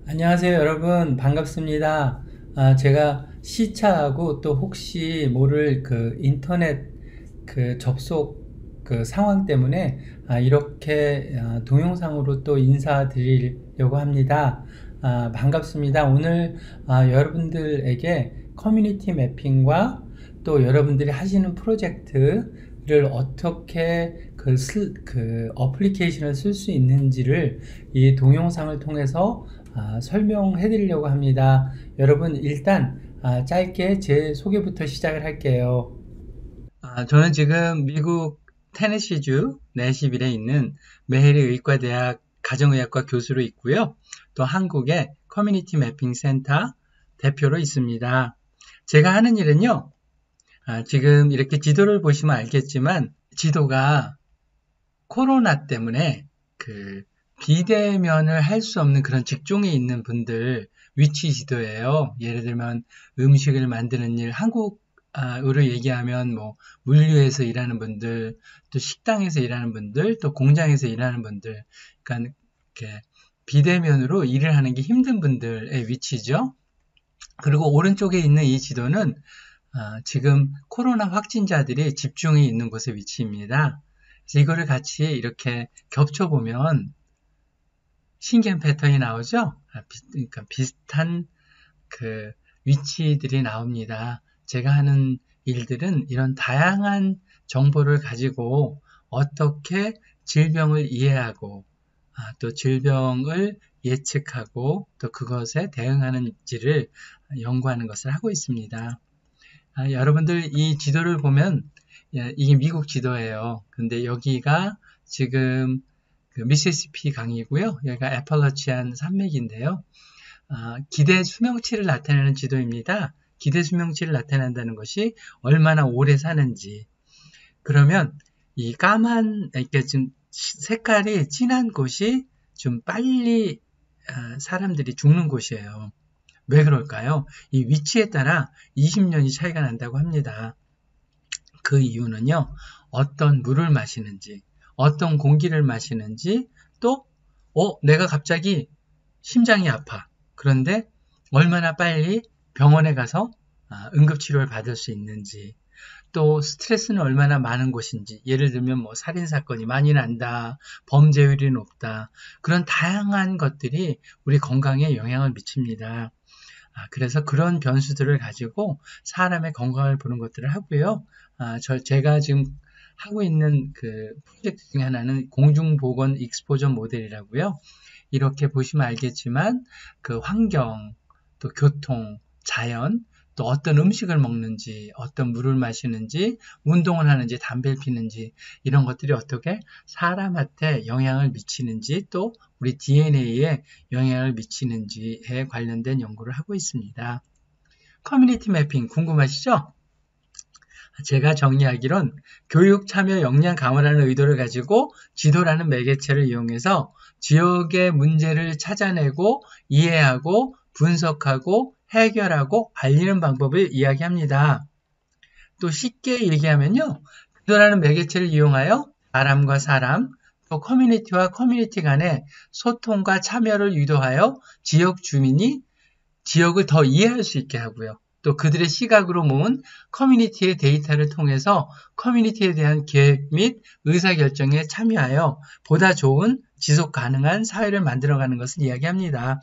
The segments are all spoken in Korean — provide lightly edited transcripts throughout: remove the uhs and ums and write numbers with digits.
안녕하세요, 여러분. 반갑습니다. 제가 시차하고 또 혹시 모를 그 인터넷 그 접속 그 상황 때문에 이렇게 동영상으로 또 인사드리려고 합니다. 반갑습니다. 오늘 여러분들에게 커뮤니티 매핑과 또 여러분들이 하시는 프로젝트를 어떻게 그 어플리케이션을 쓸 수 있는지를 이 동영상을 통해서 설명해 드리려고 합니다. 여러분 일단 짧게 제 소개부터 시작을 할게요. 저는 지금 미국 테네시주 내시빌에 있는 메해리 의과대학 가정의학과 교수로 있고요. 또 한국의 커뮤니티 매핑 센터 대표로 있습니다. 제가 하는 일은요, 지금 이렇게 지도를 보시면 알겠지만 지도가 코로나 때문에 그 비대면을 할 수 없는 그런 직종에 있는 분들 위치 지도예요. 예를 들면 음식을 만드는 일, 한국으로 얘기하면 뭐 물류에서 일하는 분들, 또 식당에서 일하는 분들, 또 공장에서 일하는 분들, 그러니까 이렇게 비대면으로 일을 하는 게 힘든 분들의 위치죠. 그리고 오른쪽에 있는 이 지도는 지금 코로나 확진자들이 집중이 있는 곳의 위치입니다. 그래서 이거를 같이 이렇게 겹쳐보면 신기한 패턴이 나오죠? 그러니까 비슷한 그 위치들이 나옵니다. 제가 하는 일들은 이런 다양한 정보를 가지고 어떻게 질병을 이해하고 또 질병을 예측하고 또 그것에 대응하는지를 연구하는 것을 하고 있습니다. 여러분들 이 지도를 보면 이게 미국 지도예요. 근데 여기가 지금 그 미시시피 강이고요. 여기가 애펄러치안 산맥인데요. 기대 수명치를 나타내는 지도입니다. 기대 수명치를 나타낸다는 것이 얼마나 오래 사는지. 그러면 이 까만 이렇게 좀 색깔이 진한 곳이 좀 빨리 사람들이 죽는 곳이에요. 왜 그럴까요? 이 위치에 따라 20년이 차이가 난다고 합니다. 그 이유는요, 어떤 물을 마시는지, 어떤 공기를 마시는지, 또, 내가 갑자기 심장이 아파. 그런데 얼마나 빨리 병원에 가서 응급치료를 받을 수 있는지, 또 스트레스는 얼마나 많은 곳인지, 예를 들면 뭐 살인사건이 많이 난다, 범죄율이 높다, 그런 다양한 것들이 우리 건강에 영향을 미칩니다. 그래서 그런 변수들을 가지고 사람의 건강을 보는 것들을 하고요. 제가 지금 하고 있는 그 프로젝트 중에 하나는 공중보건 익스포저 모델이라고요. 이렇게 보시면 알겠지만 그 환경, 또 교통, 자연, 또 어떤 음식을 먹는지, 어떤 물을 마시는지, 운동을 하는지, 담배를 피는지 이런 것들이 어떻게 사람한테 영향을 미치는지 또 우리 DNA에 영향을 미치는지에 관련된 연구를 하고 있습니다. 커뮤니티 매핑 궁금하시죠? 제가 정리하기론 교육 참여 역량 강화라는 의도를 가지고 지도라는 매개체를 이용해서 지역의 문제를 찾아내고 이해하고 분석하고 해결하고 알리는 방법을 이야기합니다. 또 쉽게 얘기하면요. 지도라는 매개체를 이용하여 사람과 사람, 또 커뮤니티와 커뮤니티 간의 소통과 참여를 유도하여 지역 주민이 지역을 더 이해할 수 있게 하고요. 또 그들의 시각으로 모은 커뮤니티의 데이터를 통해서 커뮤니티에 대한 계획 및 의사결정에 참여하여 보다 좋은 지속 가능한 사회를 만들어가는 것을 이야기합니다.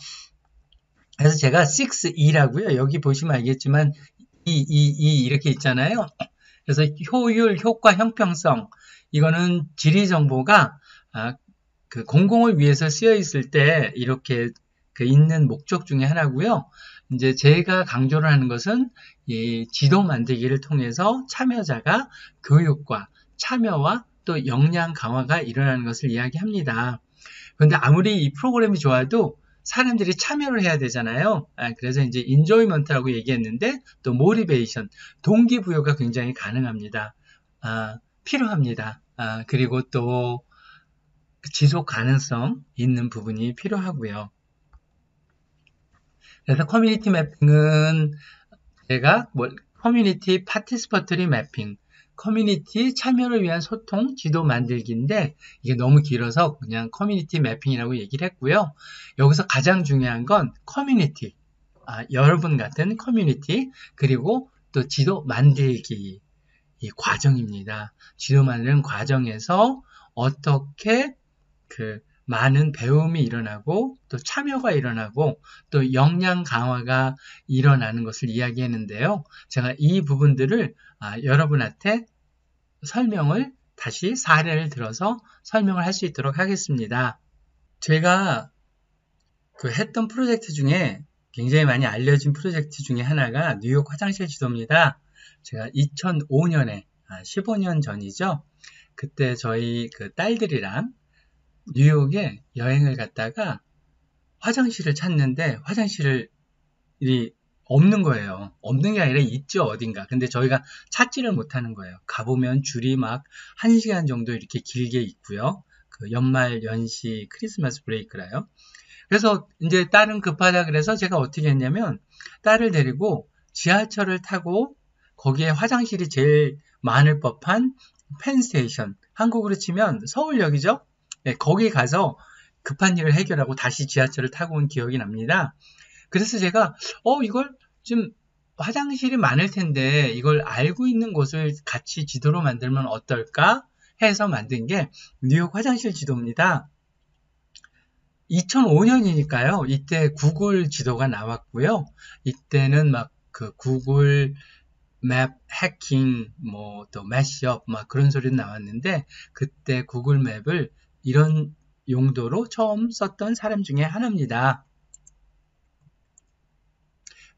그래서 제가 6E라고요. 여기 보시면 알겠지만 이렇게 있잖아요. 그래서 효율, 효과, 형평성 이거는 지리 정보가 그 공공을 위해서 쓰여 있을 때 이렇게 그 있는 목적 중에 하나고요. 이제 제가 강조를 하는 것은 이 지도 만들기를 통해서 참여자가 교육과 참여와 또 역량 강화가 일어나는 것을 이야기합니다. 그런데 아무리 이 프로그램이 좋아도 사람들이 참여를 해야 되잖아요. 그래서 이제 인조이먼트라고 얘기했는데 또 모티베이션, 동기부여가 굉장히 가능합니다. 필요합니다. 그리고 또 지속 가능성 있는 부분이 필요하고요. 그래서 커뮤니티 매핑은 제가 커뮤니티 파티스퍼터리 매핑, 커뮤니티 참여를 위한 소통 지도 만들기인데 이게 너무 길어서 그냥 커뮤니티 매핑이라고 얘기를 했고요. 여기서 가장 중요한 건 커뮤니티, 여러분 같은 커뮤니티, 그리고 또 지도 만들기 이 과정입니다. 지도 만드는 과정에서 어떻게 많은 배움이 일어나고 또 참여가 일어나고 또 역량 강화가 일어나는 것을 이야기했는데요. 제가 이 부분들을 여러분한테 설명을 다시 사례를 들어서 설명을 할 수 있도록 하겠습니다. 제가 했던 프로젝트 중에 굉장히 많이 알려진 프로젝트 중에 하나가 뉴욕 화장실 지도입니다. 제가 2005년에 15년 전이죠. 그때 저희 딸들이랑 뉴욕에 여행을 갔다가 화장실을 찾는데 화장실이 없는 거예요. 없는 게 아니라 있죠, 어딘가. 근데 저희가 찾지를 못하는 거예요. 가보면 줄이 막 1시간 정도 이렇게 길게 있고요. 연말, 연시, 크리스마스 브레이크라요. 그래서 이제 딸은 급하다 그래서 제가 어떻게 했냐면 딸을 데리고 지하철을 타고 거기에 화장실이 제일 많을 법한 펜스테이션, 한국으로 치면 서울역이죠? 네, 거기 가서 급한 일을 해결하고 다시 지하철을 타고 온 기억이 납니다. 그래서 제가 이걸 좀 화장실이 많을 텐데 이걸 알고 있는 곳을 같이 지도로 만들면 어떨까 해서 만든 게 뉴욕 화장실 지도입니다. 2005년이니까요. 이때 구글 지도가 나왔고요. 이때는 막 구글 맵 해킹, 또 매시업, 그런 소리도 나왔는데, 그때 구글 맵을 이런 용도로 처음 썼던 사람 중에 하나입니다.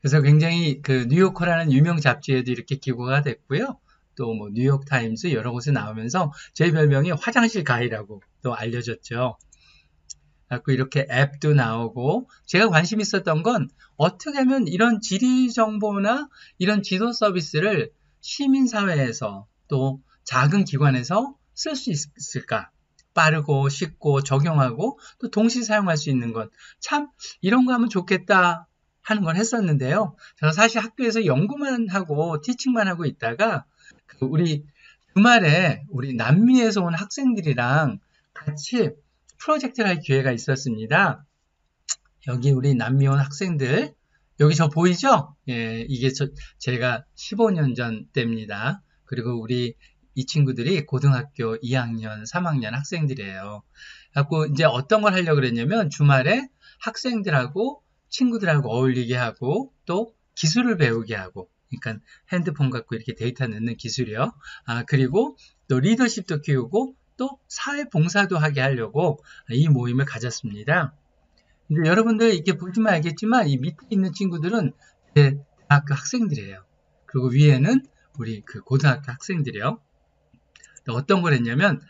그래서 굉장히 뉴요커라는 유명 잡지에도 이렇게 기고가 됐고요. 또 뉴욕 타임스 여러 곳에 나오면서 제 별명이 화장실 가이라고 또 알려졌죠. 그래서 이렇게 앱도 나오고 제가 관심 있었던 건 어떻게 하면 이런 지리 정보나 이런 지도 서비스를 시민사회에서 또 작은 기관에서 쓸 수 있을까? 빠르고 쉽고 적용하고 또 동시에 사용할 수 있는 것. 참 이런 거 하면 좋겠다 하는 걸 했었는데요. 저는 사실 학교에서 연구만 하고 티칭만 하고 있다가 우리 주말에 우리 남미에서 온 학생들이랑 같이 프로젝트를 할 기회가 있었습니다. 여기 우리 남미 온 학생들, 여기 저 보이죠? 예, 이게 제가 15년 전 때입니다. 그리고 우리 이 친구들이 고등학교 2학년, 3학년 학생들이에요. 그래서 이제 어떤 걸 하려고 그랬냐면 주말에 학생들하고 친구들하고 어울리게 하고 또 기술을 배우게 하고, 그러니까 핸드폰 갖고 이렇게 데이터 넣는 기술이요. 그리고 또 리더십도 키우고 또 사회봉사도 하게 하려고 이 모임을 가졌습니다. 근데 여러분들 이렇게 보시면 알겠지만 이 밑에 있는 친구들은 제 대학교 학생들이에요. 그리고 위에는 우리 고등학교 학생들이요. 어떤 걸 했냐면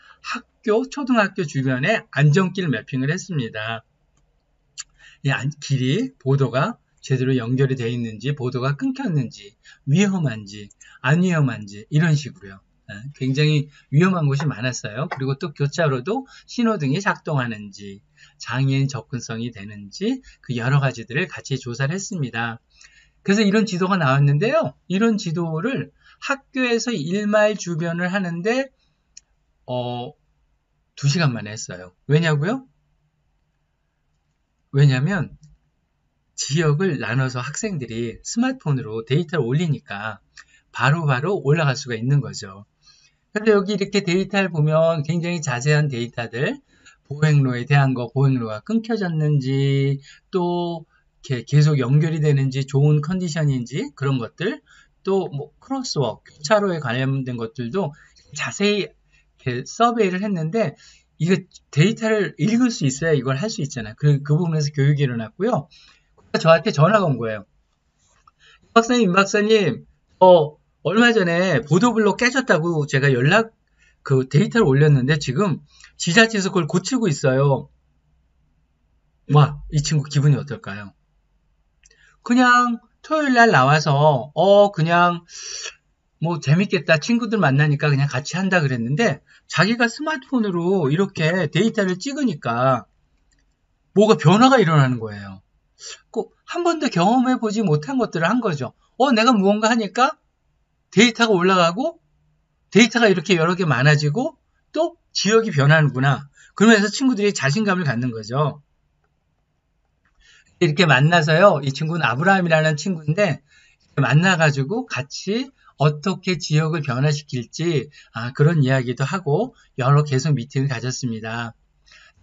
초등학교 주변에 안전길 매핑을 했습니다. 이 길이, 보도가 제대로 연결이 되어 있는지, 보도가 끊겼는지, 위험한지, 안 위험한지 이런 식으로요. 굉장히 위험한 곳이 많았어요. 그리고 또 교차로도 신호등이 작동하는지, 장애인 접근성이 되는지 여러 가지들을 같이 조사를 했습니다. 그래서 이런 지도가 나왔는데요. 이런 지도를 학교에서 1마일 주변을 하는데 2시간 만에 했어요. 왜냐고요? 왜냐면 지역을 나눠서 학생들이 스마트폰으로 데이터를 올리니까 바로바로 올라갈 수가 있는 거죠. 근데 여기 이렇게 데이터를 보면 굉장히 자세한 데이터들, 보행로에 대한 거, 보행로가 끊겨졌는지, 또 이렇게 계속 연결이 되는지, 좋은 컨디션인지 그런 것들, 또 크로스워크, 교차로에 관련된 것들도 자세히 이렇게 서베이를 했는데 이거 데이터를 읽을 수 있어야 이걸 할 수 있잖아요. 그 부분에서 교육이 일어났고요. 저한테 전화가 온 거예요. 임 박사님, 얼마 전에 보도블록 깨졌다고 제가 데이터를 올렸는데 지금 지자체에서 그걸 고치고 있어요. 와, 이 친구 기분이 어떨까요? 그냥 토요일 날 나와서 그냥 재밌겠다. 친구들 만나니까 그냥 같이 한다 그랬는데 자기가 스마트폰으로 이렇게 데이터를 찍으니까 뭐가 변화가 일어나는 거예요. 한 번도 경험해보지 못한 것들을 한 거죠. 내가 무언가 하니까 데이터가 올라가고 데이터가 이렇게 여러 개 많아지고 또 지역이 변하는구나. 그러면서 친구들이 자신감을 갖는 거죠. 이렇게 만나서요. 이 친구는 아브라함이라는 친구인데 만나가지고 같이 어떻게 지역을 변화시킬지 그런 이야기도 하고 여러 계속 미팅을 가졌습니다.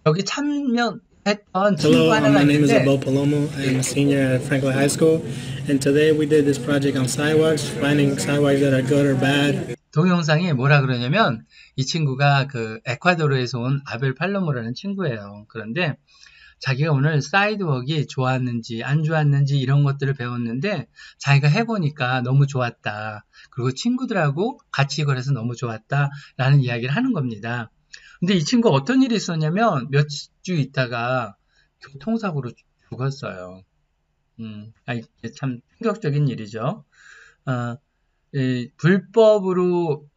여기 참여했던 친구 Hello, 하나가 my name is 있는데 Abel Palomo. I am a senior at Franklin High School, and today we did this project on sidewalks, finding sidewalks that are good or bad. 동영상이 뭐라 그러냐면 이 친구가 그 에콰도르에서 온 아벨 팔로모라는 친구예요. 그런데 자기가 오늘 사이드웍이 좋았는지 안 좋았는지 이런 것들을 배웠는데 자기가 해보니까 너무 좋았다. 그리고 친구들하고 같이 걸어서 너무 좋았다 라는 이야기를 하는 겁니다. 근데 이 친구 어떤 일이 있었냐면 몇 주 있다가 교통사고로 죽었어요. 이게 참 충격적인 일이죠. 불법으로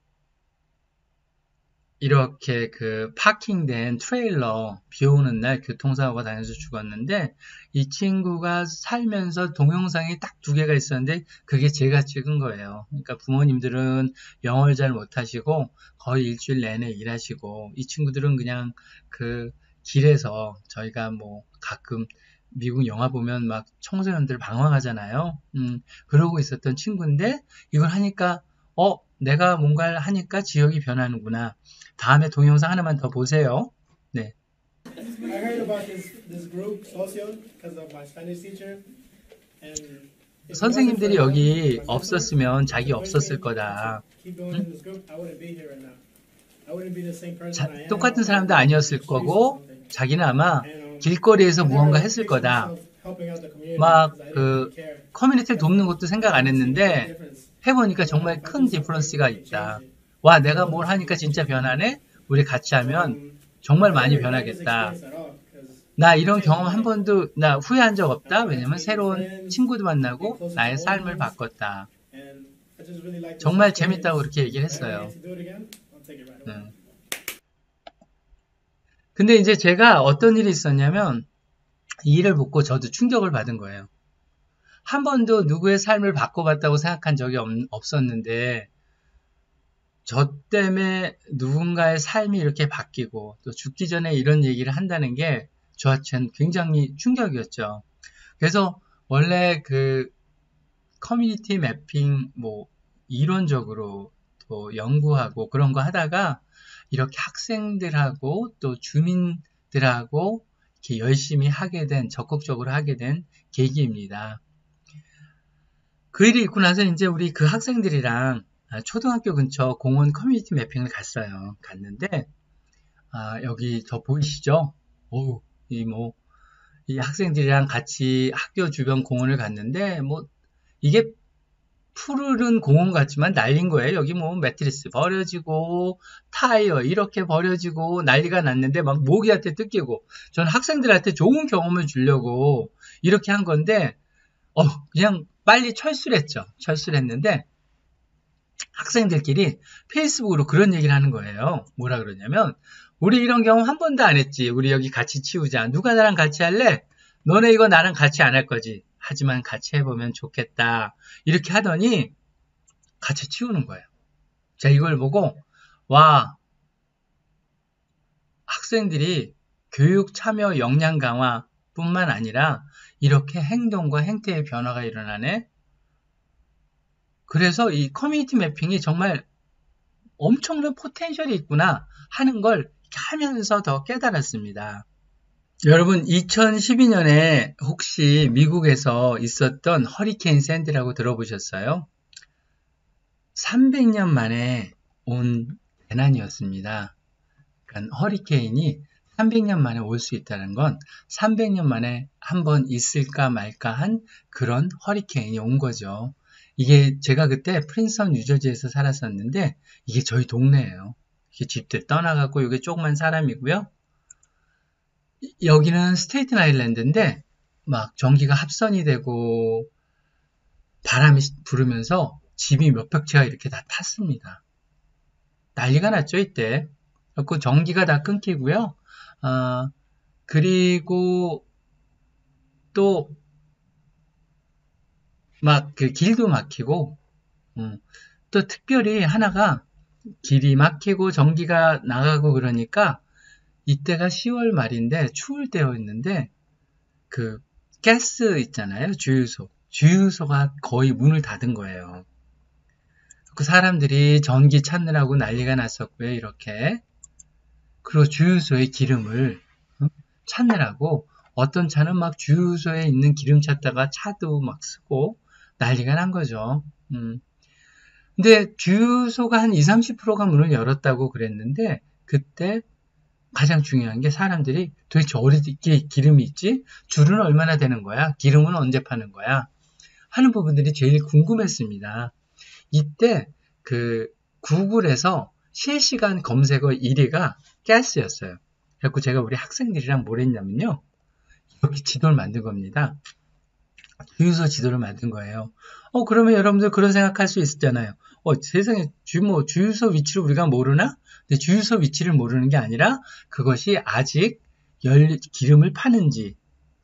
이렇게 그 파킹된 트레일러 비 오는 날 교통사고가 다녀서 죽었는데 이 친구가 살면서 동영상이 딱 2개가 있었는데 그게 제가 찍은 거예요. 그러니까 부모님들은 영어를 잘 못하시고 거의 일주일 내내 일하시고 이 친구들은 그냥 그 길에서 저희가 뭐 가끔 미국 영화 보면 막 청소년들 방황하잖아요. 그러고 있었던 친구인데 이걸 하니까 내가 뭔가를 하니까 지역이 변하는구나. 다음에 동영상 하나만 더 보세요. 네. I heard about this group, Socio, because of my Spanish teacher. And 선생님들이 여기 없었으면 자기 없었을 거다. 똑같은 사람도 아니었을 거고 자기는 아마 길거리에서 무언가 했을 거다. 막 그 커뮤니티를 돕는 것도 생각 안 했는데 해보니까 정말 큰 디퍼런스가 있다. 와, 내가 뭘 하니까 진짜 변하네? 우리 같이 하면 정말 많이 변하겠다. 나 이런 경험 한 번도 나 후회한 적 없다. 왜냐면 새로운 친구도 만나고 나의 삶을 바꿨다. 정말 재밌다고 그렇게 얘기를 했어요. 근데 이제 제가 어떤 일이 있었냐면 이 일을 보고 저도 충격을 받은 거예요. 한 번도 누구의 삶을 바꿔봤다고 생각한 적이 없었는데 저 때문에 누군가의 삶이 이렇게 바뀌고 또 죽기 전에 이런 얘기를 한다는 게 저한테는 굉장히 충격이었죠. 그래서 원래 그 커뮤니티 매핑 뭐 이론적으로 또 연구하고 그런 거 하다가 이렇게 학생들하고 또 주민들하고 이렇게 열심히 하게 된, 적극적으로 하게 된 계기입니다. 그 일이 있고 나서 이제 우리 그 학생들이랑 초등학교 근처 공원 커뮤니티 매핑을 갔어요. 갔는데, 여기 저 보이시죠? 이 학생들이랑 같이 학교 주변 공원을 갔는데, 이게 푸르른 공원 같지만 날린 거예요. 여기 매트리스 버려지고, 타이어 이렇게 버려지고, 난리가 났는데, 막 모기한테 뜯기고, 전 학생들한테 좋은 경험을 주려고 이렇게 한 건데, 그냥 빨리 철수를 했죠. 철수를 했는데, 학생들끼리 페이스북으로 그런 얘기를 하는 거예요. 뭐라 그러냐면, 우리 이런 경험 한 번도 안 했지. 우리 여기 같이 치우자. 누가 나랑 같이 할래? 너네 이거 나랑 같이 안 할 거지. 하지만 같이 해보면 좋겠다. 이렇게 하더니 같이 치우는 거예요. 자, 이걸 보고 와, 학생들이 교육 참여 역량 강화 뿐만 아니라 이렇게 행동과 행태의 변화가 일어나네. 그래서 이 커뮤니티 매핑이 정말 엄청난 포텐셜이 있구나 하는 걸 하면서 더 깨달았습니다. 여러분 2012년에 혹시 미국에서 있었던 허리케인 샌디라고 들어보셨어요? 300년 만에 온 재난이었습니다. 그러니까 허리케인이 300년 만에 올 수 있다는 건 300년 만에 한 번 있을까 말까 한 그런 허리케인이 온 거죠. 이게 제가 그때 프린스턴 뉴저지에서 살았었는데 이게 저희 동네예요. 이게 집들 떠나갖고 이게 조그만 사람이고요. 여기는 스테이튼 아일랜드인데 막 전기가 합선이 되고 바람이 부르면서 집이 몇백 채가 이렇게 다 탔습니다. 난리가 났죠 이때. 그래서 전기가 다 끊기고요. 그리고 또 막 그 길도 막히고 또 특별히 하나가 길이 막히고 전기가 나가고 그러니까 이때가 10월 말인데 추울 때였는데 그 가스 있잖아요. 주유소가 거의 문을 닫은 거예요. 그 사람들이 전기 찾느라고 난리가 났었고요. 이렇게. 그리고 주유소의 기름을 찾느라고 어떤 차는 막 주유소에 있는 기름 찾다가 차도 막 쓰고 난리가 난 거죠. 근데 주유소가 한 20, 30%가 문을 열었다고 그랬는데 그때 가장 중요한 게 사람들이 도대체 어디에 기름이 있지? 줄은 얼마나 되는 거야? 기름은 언제 파는 거야? 하는 부분들이 제일 궁금했습니다. 이때 그 구글에서 실시간 검색어 1위가 가스였어요. 그래서 제가 우리 학생들이랑 뭘 했냐면요. 이렇게 지도를 만든 겁니다. 주유소 지도를 만든 거예요. 그러면 여러분들 그런 생각할 수 있잖아요. 세상에 주유소 위치를 우리가 모르나? 근데 주유소 위치를 모르는 게 아니라 그것이 아직 기름을 파는지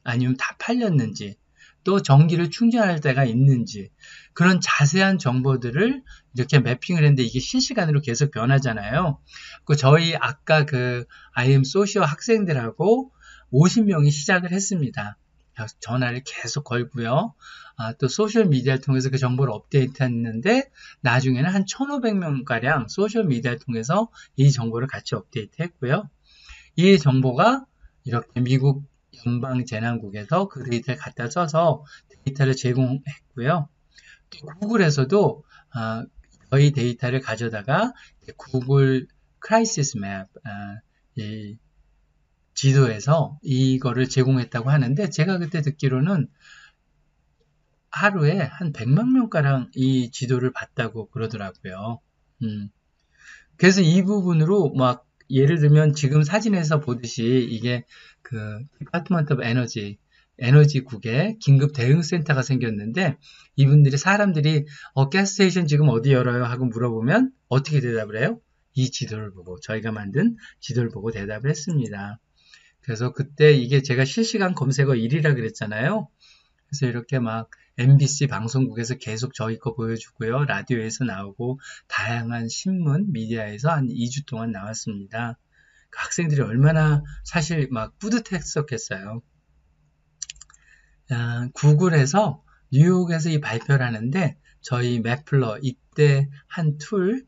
아니면 다 팔렸는지 또 전기를 충전할 때가 있는지 그런 자세한 정보들을 이렇게 매핑을 했는데 이게 실시간으로 계속 변하잖아요. 저희 아까 그 IM 소시오 학생들하고 50명이 시작을 했습니다. 전화를 계속 걸고요. 또 소셜미디어를 통해서 그 정보를 업데이트했는데 나중에는 한 1,500명가량 소셜미디어를 통해서 이 정보를 같이 업데이트했고요. 이 정보가 이렇게 미국 연방재난국에서 그 데이터를 갖다 써서 데이터를 제공했고요. 또 구글에서도 저희 데이터를 가져다가 구글 크라이시스 맵 이 지도에서 이거를 제공했다고 하는데 제가 그때 듣기로는 하루에 한 100만 명가량 이 지도를 봤다고 그러더라고요. 그래서 이 부분으로 막 예를 들면 지금 사진에서 보듯이 이게 그 Department of Energy 에너지국에 긴급 대응센터가 생겼는데 이분들이 사람들이 가스스테이션 지금 어디 열어요? 하고 물어보면 어떻게 대답을 해요? 이 지도를 보고 저희가 만든 지도를 보고 대답을 했습니다. 그래서 그때 이게 제가 실시간 검색어 1위라 그랬잖아요. 그래서 이렇게 막 MBC 방송국에서 계속 저희 거 보여주고요. 라디오에서 나오고 다양한 신문, 미디어에서 한 2주 동안 나왔습니다. 그 학생들이 얼마나 사실 막 뿌듯했었겠어요. 구글에서 뉴욕에서 이 발표를 하는데 저희 매플러 이때 한 툴,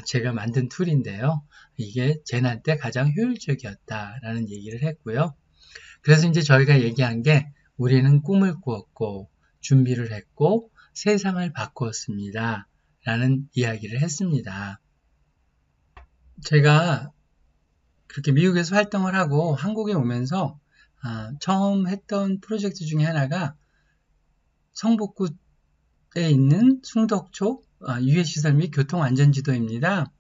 제가 만든 툴인데요. 이게 재난 때 가장 효율적이었다라는 얘기를 했고요. 그래서 이제 저희가 얘기한 게 우리는 꿈을 꾸었고 준비를 했고 세상을 바꾸었습니다. 라는 이야기를 했습니다. 제가 그렇게 미국에서 활동을 하고 한국에 오면서 처음 했던 프로젝트 중에 하나가 성북구에 있는 숭덕초 유해시설 및 교통안전지도입니다.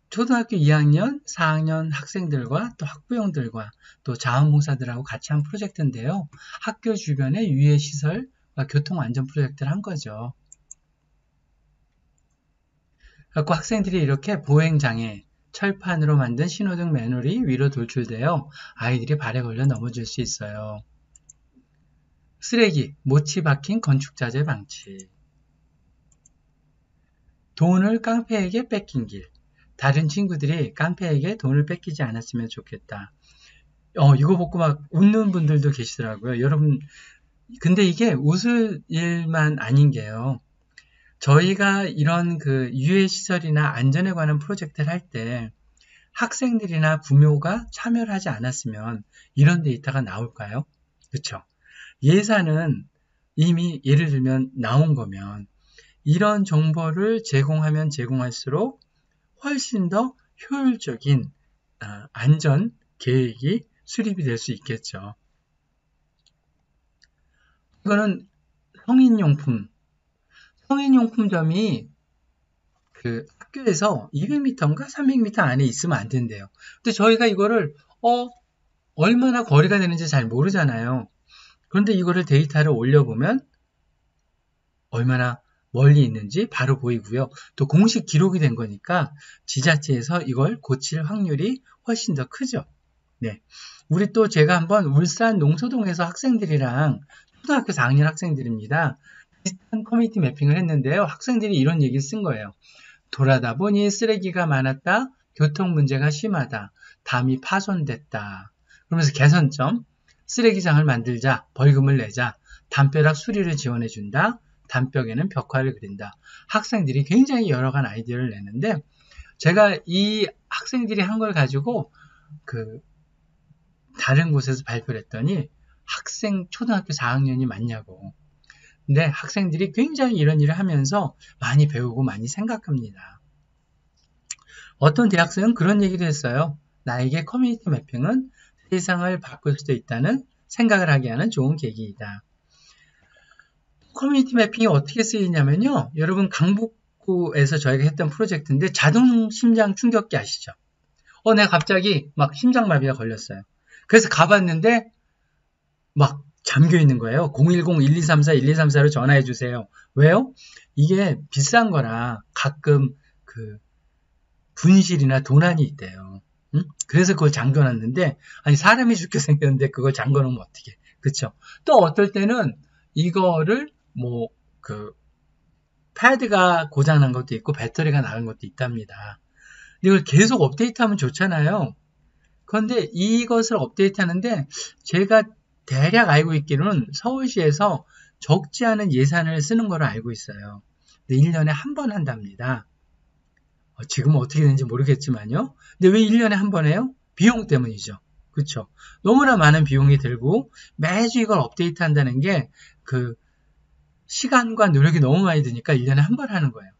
초등학교 2학년, 4학년 학생들과 또 학부형들과 또 자원봉사들하고 같이 한 프로젝트인데요. 학교 주변에 유해시설과 교통안전 프로젝트를 한 거죠. 그래서 학생들이 이렇게 보행장애, 철판으로 만든 신호등 매놀이 위로 돌출되어 아이들이 발에 걸려 넘어질 수 있어요. 쓰레기, 못이 박힌 건축자재 방치. 돈을 깡패에게 뺏긴 길. 다른 친구들이 깡패에게 돈을 뺏기지 않았으면 좋겠다. 이거 보고 막 웃는 분들도 계시더라고요. 여러분, 근데 이게 웃을 일만 아닌 게요. 저희가 이런 그 유해시설이나 안전에 관한 프로젝트를 할 때 학생들이나 부모가 참여를 하지 않았으면 이런 데이터가 나올까요? 그렇죠? 예산은 이미 예를 들면 나온 거면 이런 정보를 제공하면 제공할수록 훨씬 더 효율적인 안전 계획이 수립이 될 수 있겠죠. 이거는 성인용품점이 그 학교에서 200m인가 300m 안에 있으면 안 된대요. 근데 저희가 이거를 얼마나 거리가 되는지 잘 모르잖아요. 그런데 이거를 데이터를 올려보면 얼마나 멀리 있는지 바로 보이고요. 또 공식 기록이 된 거니까 지자체에서 이걸 고칠 확률이 훨씬 더 크죠. 네. 우리 또 제가 한번 울산 농소동에서 학생들이랑 초등학교 4학년 학생들입니다. 비슷한 커뮤니티 매핑을 했는데요. 학생들이 이런 얘기를 쓴 거예요. 돌아다 보니 쓰레기가 많았다. 교통 문제가 심하다. 담이 파손됐다. 그러면서 개선점, 쓰레기장을 만들자. 벌금을 내자. 담벼락 수리를 지원해준다. 담벽에는 벽화를 그린다. 학생들이 굉장히 여러 가지 아이디어를 내는데 제가 이 학생들이 한 걸 가지고 다른 곳에서 발표를 했더니 학생 초등학교 4학년이 맞냐고. 근데 학생들이 굉장히 이런 일을 하면서 많이 배우고 많이 생각합니다. 어떤 대학생은 그런 얘기도 했어요. 나에게 커뮤니티 매핑은 세상을 바꿀 수도 있다는 생각을 하게 하는 좋은 계기이다. 커뮤니티 매핑이 어떻게 쓰이냐면요. 여러분 강북구에서 저희가 했던 프로젝트인데 자동 심장 충격기 아시죠? 내가 갑자기 막 심장마비가 걸렸어요. 그래서 가봤는데 막 잠겨 있는 거예요. 010-1234-1234로 전화해 주세요. 왜요? 이게 비싼 거라 가끔 분실이나 도난이 있대요. 응? 그래서 그걸 잠궈놨는데 아니 사람이 죽게 생겼는데 그걸 잠궈놓으면 어떡해. 그쵸? 또 어떨 때는 이거를 패드가 고장난 것도 있고 배터리가 나간 것도 있답니다. 이걸 계속 업데이트하면 좋잖아요. 그런데 이것을 업데이트하는데 제가 대략 알고 있기로는 서울시에서 적지 않은 예산을 쓰는 걸로 알고 있어요. 근데 1년에 한 번 한답니다. 지금은 어떻게 되는지 모르겠지만요. 근데 왜 1년에 한 번 해요? 비용 때문이죠. 그렇죠? 너무나 많은 비용이 들고 매주 이걸 업데이트 한다는 게 시간과 노력이 너무 많이 드니까 1년에 한 번 하는 거예요.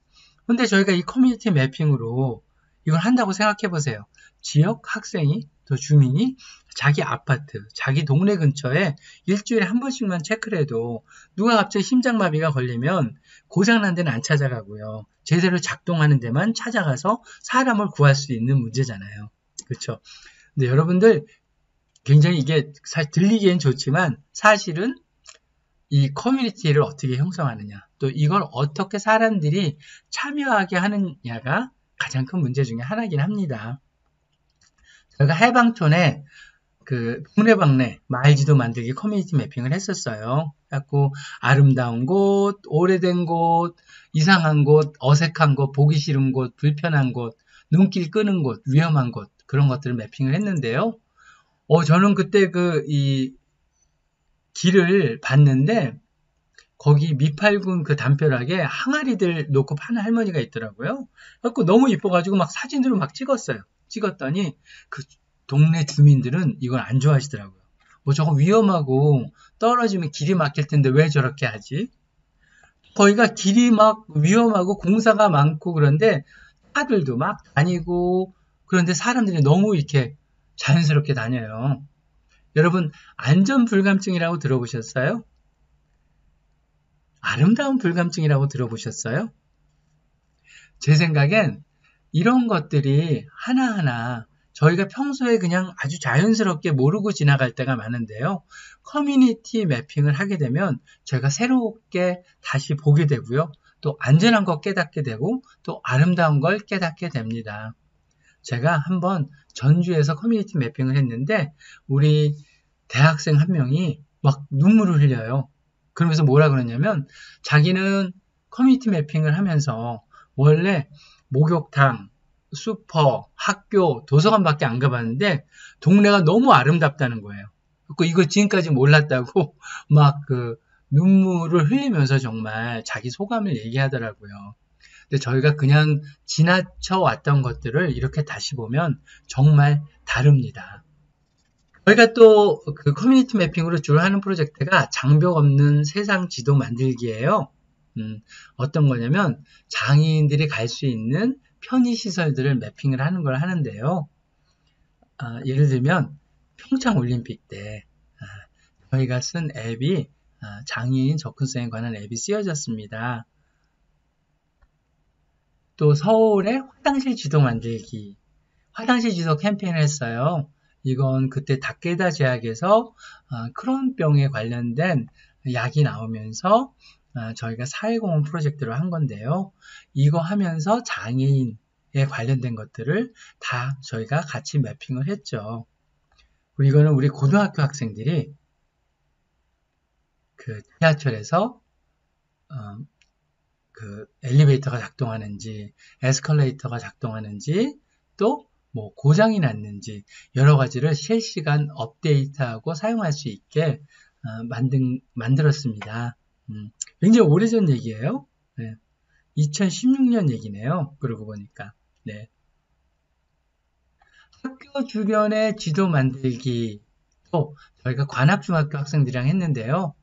근데 저희가 이 커뮤니티 매핑으로 이걸 한다고 생각해 보세요. 지역 학생이 또 주민이 자기 아파트, 자기 동네 근처에 일주일에 한 번씩만 체크를 해도 누가 갑자기 심장마비가 걸리면 고장난 데는 안 찾아가고요. 제대로 작동하는 데만 찾아가서 사람을 구할 수 있는 문제잖아요. 그렇죠? 근데 여러분들 굉장히 이게 들리기엔 좋지만 사실은 이 커뮤니티를 어떻게 형성하느냐, 또 이걸 어떻게 사람들이 참여하게 하느냐가 가장 큰 문제 중에 하나이긴 합니다. 저희가 해방촌에 동네방네 마을지도 만들기 커뮤니티 매핑을 했었어요. 그래갖고 아름다운 곳, 오래된 곳, 이상한 곳, 어색한 곳, 보기 싫은 곳, 불편한 곳, 눈길 끄는 곳, 위험한 곳, 그런 것들을 매핑을 했는데요. 저는 그때 이 길을 봤는데 거기 미팔군 담벼락에 항아리들 놓고 파는 할머니가 있더라고요. 그래갖고 너무 이뻐가지고 막 사진으로 막 찍었어요. 찍었더니 동네 주민들은 이걸 안 좋아하시더라고요. 저거 위험하고 떨어지면 길이 막힐 텐데 왜 저렇게 하지? 거기가 길이 막 위험하고 공사가 많고 그런데 차들도 막 다니고 그런데 사람들이 너무 이렇게 자연스럽게 다녀요. 여러분 안전불감증이라고 들어보셨어요? 아름다운 불감증이라고 들어보셨어요? 제 생각엔 이런 것들이 하나하나 저희가 평소에 그냥 아주 자연스럽게 모르고 지나갈 때가 많은데요. 커뮤니티 매핑을 하게 되면 저희가 새롭게 다시 보게 되고요. 또 안전한 거 깨닫게 되고 또 아름다운 걸 깨닫게 됩니다. 제가 한번 전주에서 커뮤니티 매핑을 했는데 우리 대학생 한 명이 막 눈물을 흘려요. 그러면서 뭐라 그러냐면 자기는 커뮤니티 매핑을 하면서 원래 목욕탕, 슈퍼, 학교, 도서관밖에 안 가봤는데 동네가 너무 아름답다는 거예요. 이거 지금까지 몰랐다고 막 눈물을 흘리면서 정말 자기 소감을 얘기하더라고요. 근데 저희가 그냥 지나쳐 왔던 것들을 이렇게 다시 보면 정말 다릅니다. 저희가 또 커뮤니티 매핑으로 주로 하는 프로젝트가 장벽 없는 세상 지도 만들기예요. 어떤 거냐면 장애인들이 갈 수 있는 편의시설들을 매핑을 하는 걸 하는데요. 예를 들면 평창올림픽 때 저희가 쓴 앱이 장애인 접근성에 관한 앱이 쓰여졌습니다. 또 서울의 화장실 지도 만들기, 화장실 지도 캠페인을 했어요. 이건 그때 다케다 제약에서 크론병에 관련된 약이 나오면서 저희가 사회공헌 프로젝트로 한 건데요. 이거 하면서 장애인에 관련된 것들을 다 저희가 같이 매핑을 했죠. 그리고 이거는 우리 고등학교 학생들이 지하철에서 그 엘리베이터가 작동하는지, 에스컬레이터가 작동하는지, 또 뭐 고장이 났는지 여러 가지를 실시간 업데이트하고 사용할 수 있게 만들었습니다. 굉장히 오래전 얘기예요. 네. 2016년 얘기네요. 그러고 보니까. 네. 학교 주변의 지도 만들기 또 저희가 관악중학교 학생들이랑 했는데요.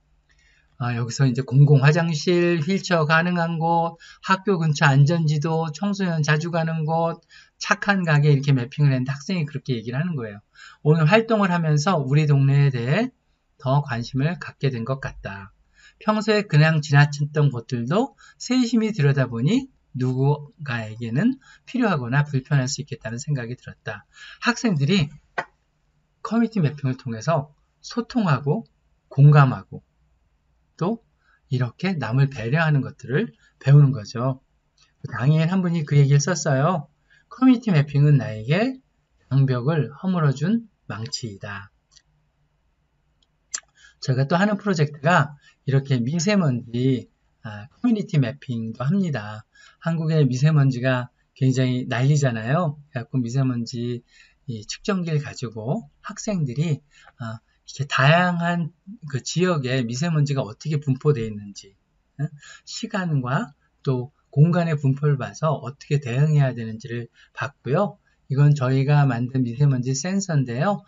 여기서 이제 공공 화장실, 휠체어 가능한 곳, 학교 근처 안전지도, 청소년 자주 가는 곳, 착한 가게 이렇게 매핑을 했는데 학생이 그렇게 얘기를 하는 거예요. 오늘 활동을 하면서 우리 동네에 대해 더 관심을 갖게 된 것 같다. 평소에 그냥 지나쳤던 곳들도 세심히 들여다보니 누군가에게는 필요하거나 불편할 수 있겠다는 생각이 들었다. 학생들이 커뮤니티 매핑을 통해서 소통하고 공감하고 또 이렇게 남을 배려하는 것들을 배우는 거죠. 당일 한 분이 그 얘기를 썼어요. 커뮤니티 매핑은 나에게 장벽을 허물어준 망치이다. 제가 또 하는 프로젝트가 이렇게 미세먼지 커뮤니티 매핑도 합니다. 한국의 미세먼지가 굉장히 난리잖아요. 그래서 미세먼지 측정기를 가지고 학생들이 이렇게 다양한 그 지역에 미세먼지가 어떻게 분포되어 있는지, 시간과 또 공간의 분포를 봐서 어떻게 대응해야 되는지를 봤고요. 이건 저희가 만든 미세먼지 센서인데요.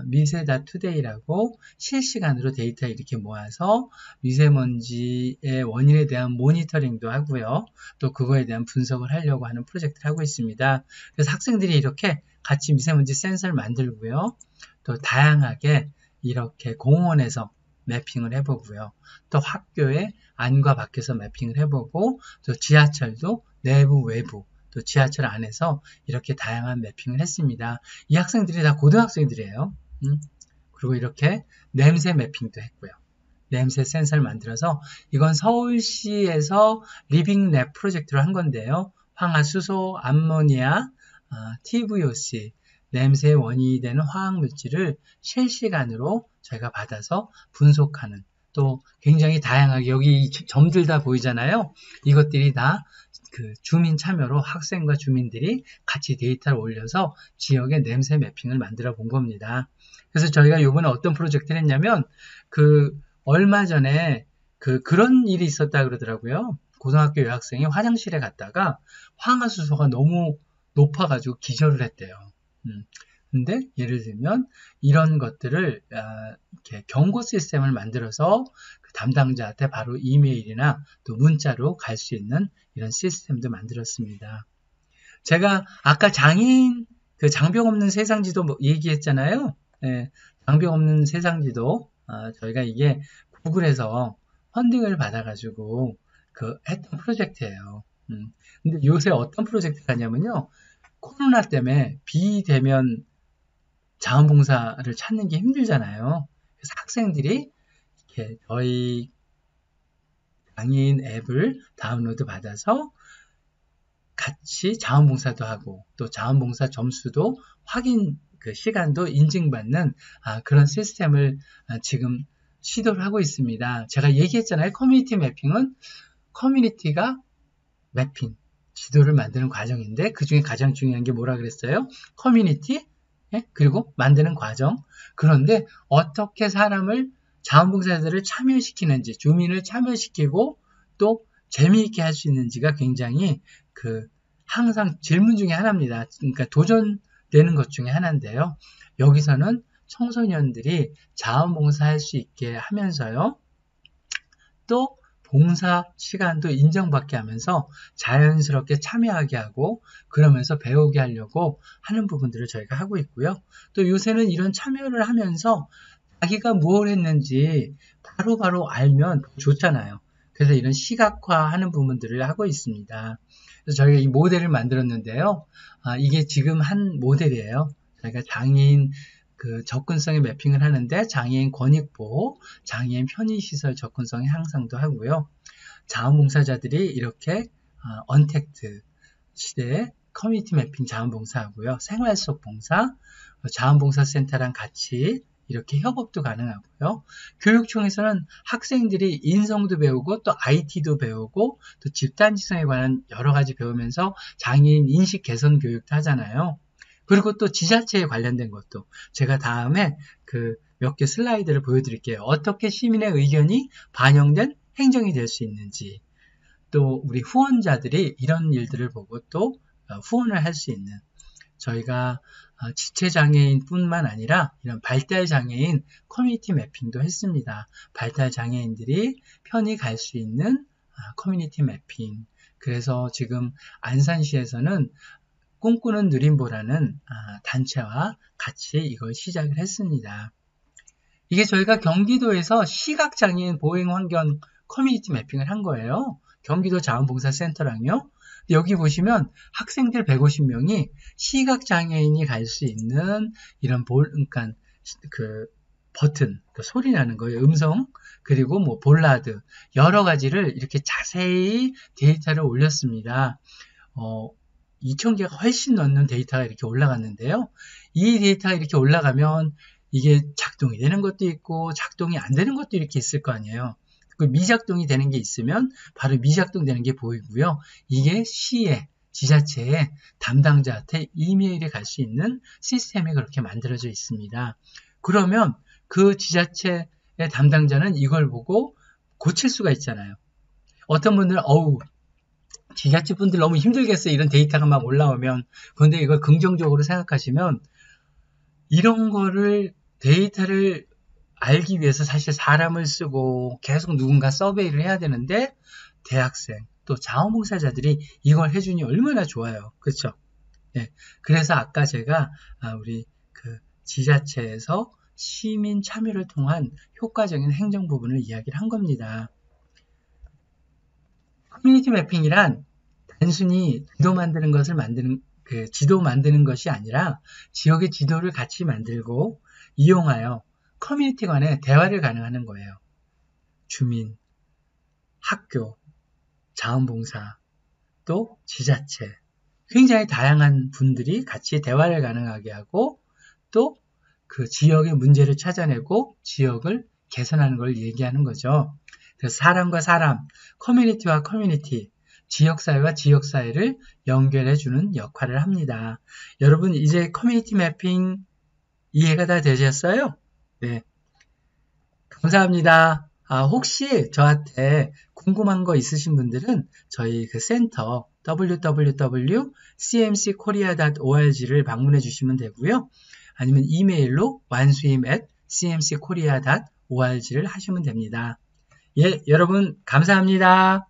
미세다 투데이라고 실시간으로 데이터 이렇게 모아서 미세먼지의 원인에 대한 모니터링도 하고요. 또 그거에 대한 분석을 하려고 하는 프로젝트를 하고 있습니다. 그래서 학생들이 이렇게 같이 미세먼지 센서를 만들고요. 또 다양하게 이렇게 공원에서 매핑을 해보고요. 또 학교의 안과 밖에서 매핑을 해보고 또 지하철도 내부 외부 또 지하철 안에서 이렇게 다양한 매핑을 했습니다. 이 학생들이 다 고등학생들이에요. 그리고 이렇게 냄새 매핑도 했고요. 냄새 센서를 만들어서 이건 서울시에서 리빙랩 프로젝트로 한 건데요. 황화수소, 암모니아, TVOC 냄새의 원인이 되는 화학물질을 실시간으로 저희가 받아서 분석하는 또 굉장히 다양하게 여기 점들 다 보이잖아요. 이것들이 다 그 주민 참여로 학생과 주민들이 같이 데이터를 올려서 지역의 냄새 매핑을 만들어 본 겁니다. 그래서 저희가 이번에 어떤 프로젝트를 했냐면 얼마 전에 그런 일이 있었다 그러더라고요. 고등학교 여학생이 화장실에 갔다가 황화수소가 너무 높아가지고 기절을 했대요. 근데 예를 들면 이런 것들을 이렇게 경고 시스템을 만들어서 그 담당자한테 바로 이메일이나 또 문자로 갈 수 있는 이런 시스템도 만들었습니다. 제가 아까 장애인 장벽 없는 세상지도 얘기했잖아요. 네, 장벽 없는 세상지도 저희가 이게 구글에서 펀딩을 받아가지고 했던 프로젝트예요. 근데 요새 어떤 프로젝트가 하냐면요. 코로나 때문에 비대면 자원봉사를 찾는 게 힘들잖아요. 그래서 학생들이 이렇게 저희 장애인 앱을 다운로드 받아서 같이 자원봉사도 하고 또 자원봉사 점수도 확인 시간도 인증받는 그런 시스템을 지금 시도를 하고 있습니다. 제가 얘기했잖아요. 커뮤니티 매핑은 커뮤니티가 매핑 지도를 만드는 과정인데 그 중에 가장 중요한 게 뭐라 그랬어요? 커뮤니티 그리고 만드는 과정. 그런데 어떻게 사람을 자원봉사자들을 참여시키는지 주민을 참여시키고 또 재미있게 할 수 있는지가 굉장히 항상 질문 중에 하나입니다. 그러니까 도전되는 것 중에 하나인데요. 여기서는 청소년들이 자원봉사할 수 있게 하면서요. 또 봉사 시간도 인정받게 하면서 자연스럽게 참여하게 하고 그러면서 배우게 하려고 하는 부분들을 저희가 하고 있고요. 또 요새는 이런 참여를 하면서 자기가 뭘 했는지 바로바로 알면 좋잖아요. 그래서 이런 시각화하는 부분들을 하고 있습니다. 그래서 저희가 이 모델을 만들었는데요. 이게 지금 한 모델이에요. 저희가 장애인 접근성에 매핑을 하는데 장애인 권익보호, 장애인 편의시설 접근성 향상도 하고요. 자원봉사자들이 이렇게 언택트 시대에 커뮤니티 매핑 자원봉사하고요. 생활 속 봉사, 자원봉사센터랑 같이 이렇게 협업도 가능하고요. 교육청에서는 학생들이 인성도 배우고 또 IT도 배우고 또 집단지성에 관한 여러 가지 배우면서 장애인 인식 개선 교육도 하잖아요. 그리고 또 지자체에 관련된 것도 제가 다음에 몇 개 슬라이드를 보여드릴게요. 어떻게 시민의 의견이 반영된 행정이 될 수 있는지, 또 우리 후원자들이 이런 일들을 보고 또 후원을 할 수 있는, 저희가 지체장애인 뿐만 아니라 이런 발달장애인 커뮤니티 매핑도 했습니다. 발달장애인들이 편히 갈 수 있는 커뮤니티 매핑. 그래서 지금 안산시에서는 꿈꾸는 누림보라는 단체와 같이 이걸 시작을 했습니다. 이게 저희가 경기도에서 시각장애인 보행환경 커뮤니티 매핑을 한 거예요. 경기도 자원봉사센터랑요. 여기 보시면 학생들 150명이 시각장애인이 갈 수 있는 이런 그러니까 버튼, 소리 나는 거예요. 음성, 그리고 뭐 볼라드, 여러 가지를 이렇게 자세히 데이터를 올렸습니다. 2,000개가 훨씬 넘는 데이터가 이렇게 올라갔는데요. 이 데이터가 이렇게 올라가면 이게 작동이 되는 것도 있고 작동이 안 되는 것도 이렇게 있을 거 아니에요. 그 미작동이 되는 게 있으면 바로 미작동 되는 게 보이고요. 이게 시에, 지자체의 담당자한테 이메일이 갈 수 있는 시스템이 그렇게 만들어져 있습니다. 그러면 그 지자체의 담당자는 이걸 보고 고칠 수가 있잖아요. 어떤 분들은 지자체 분들 너무 힘들겠어요. 이런 데이터가 막 올라오면. 그런데 이걸 긍정적으로 생각하시면 이런 거를 데이터를 알기 위해서 사실 사람을 쓰고 계속 누군가 서베이를 해야 되는데 대학생 또 자원봉사자들이 이걸 해주니 얼마나 좋아요. 그렇죠? 예. 그래서 아까 제가 우리 지자체에서 시민 참여를 통한 효과적인 행정 부분을 이야기를 한 겁니다. 커뮤니티 매핑이란 단순히 지도 만드는 지도 만드는 것이 아니라 지역의 지도를 같이 만들고 이용하여 커뮤니티 간에 대화를 가능하는 거예요. 주민, 학교, 자원봉사, 또 지자체, 굉장히 다양한 분들이 같이 대화를 가능하게 하고 또 그 지역의 문제를 찾아내고 지역을 개선하는 걸 얘기하는 거죠. 그래서 사람과 사람, 커뮤니티와 커뮤니티, 지역사회와 지역사회를 연결해주는 역할을 합니다. 여러분 이제 커뮤니티 매핑 이해가 다 되셨어요? 네. 감사합니다. 혹시 저한테 궁금한 거 있으신 분들은 저희 센터 www.cmckorea.org를 방문해 주시면 되고요. 아니면 이메일로 wansuim@cmckorea.org를 하시면 됩니다. 예, 여러분 감사합니다.